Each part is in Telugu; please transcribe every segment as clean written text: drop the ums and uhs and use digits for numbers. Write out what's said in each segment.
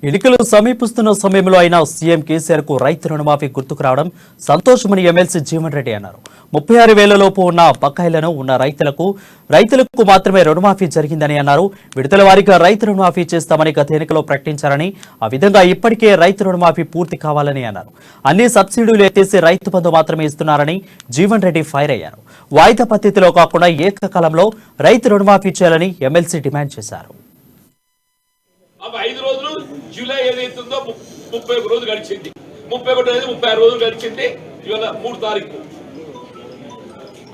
ఎన్నికలు సమీపిస్తున్న సమయంలో అయినా సీఎం కేసీఆర్ కు రైతు రుణమాఫీ గుర్తుకు రావడం సంతోషమని ఎమ్మెల్సీ జీవన్ రెడ్డి అన్నారు. 36,000 లోపు ఉన్న బకాయిలను ఉన్న రైతులకు మాత్రమే రుణమాఫీ జరిగిందని అన్నారు. విడతల వారీగా రైతు రుణమాఫీ చేస్తామని గత ఎన్నికలో ప్రకటించారని, ఆ విధంగా ఇప్పటికే రైతు రుణమాఫీ పూర్తి కావాలని అన్నారు. అన్ని సబ్సిడీలు ఎత్తేసి రైతు బంధు మాత్రమే ఇస్తున్నారని జీవన్ రెడ్డి ఫైర్ అయ్యారు. వాయిదా పద్ధతిలో కాకుండా ఏకకాలంలో రైతు రుణమాఫీ చేయాలని ఎమ్మెల్సీ డిమాండ్ చేశారు. 5 రోజులు జూలై ఏదైతుందో 31 రోజులు గడిచింది, 31 అనేది 36 రోజులు గడిచింది. ఇవాళ 3 తారీఖు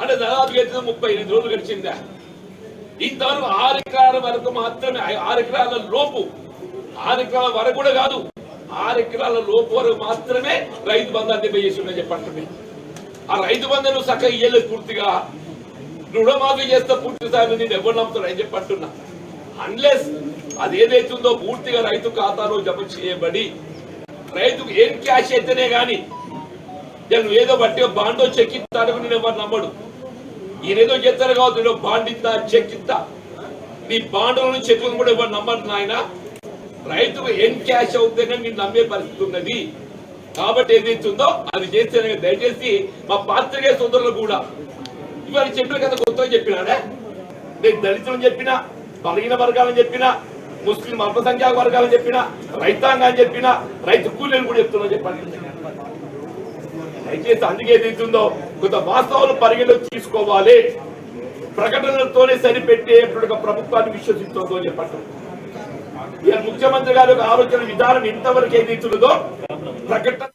అంటే దాదాపు 38 రోజులు గడిచిందా. ఇంతవరకు 6 ఎకరాల వరకు మాత్రమే, 6 ఎకరాల లోపు, 6 ఎకరాల వరకు కూడా కాదు, 6 ఎకరాల లోపు వరకు మాత్రమే రైతు బంధాన్ని చేసిందని చెప్పండి. ఆ రైతు బంధును చక్కగా ఇయ్యలేదు పూర్తిగా. రుణమాఫీ చేస్తే పూర్తి స్థాయిలో నేను ఎవరు నమ్ముతాను అని చెప్పంటున్నా. అన్లెస్ అది ఏదైతుందో పూర్తిగా రైతు ఖాతాలో జమ చేయబడి రైతుకు ఏం క్యాష్ అయితేనే గాని నేను ఏదో బట్టి బాండో చెక్ ఇస్తాను నేను ఎవరు నమ్మడు. ఈయనేదో చేస్తారు కావచ్చు, నేను బాండ్ ఇస్తా, చెక్ ఇస్తా, నీ బాండ్లను చెక్లను కూడా ఎవరు నమ్మడు నాయన. రైతుకు ఏం క్యాష్ అవుతేనే నేను నమ్మే పరిస్థితి ఉన్నది. కాబట్టి ఏదైతుందో అది చేస్తేనే. దయచేసి మా పాత్రికేయ సోదరులు కూడా ఇవాళ చెప్పిన కదా, కొత్తగా చెప్పినానే, నేను దళితులను చెప్పినా, బలహీన వర్గాలని చెప్పినా, ముస్లిం అల్పసంఖ్యాక వర్గాలని చెప్పినా, రైతాంగాన్ని చెప్పినా, రైతు కూలీలు కూడా చెప్తున్నా చెప్పండి. దయచేసి అందుకే ఏదైతుందో కొంత వాస్తవాలు పరిగణలోకి తీసుకోవాలి. ప్రకటనలతోనే సరిపెట్టేటువంటి ప్రభుత్వాన్ని విశ్వసిస్తుందో చెప్పండి. ఇక ముఖ్యమంత్రి గారి ఆలోచన విధానం ఇంతవరకు ఏదైతుందో ప్రకటన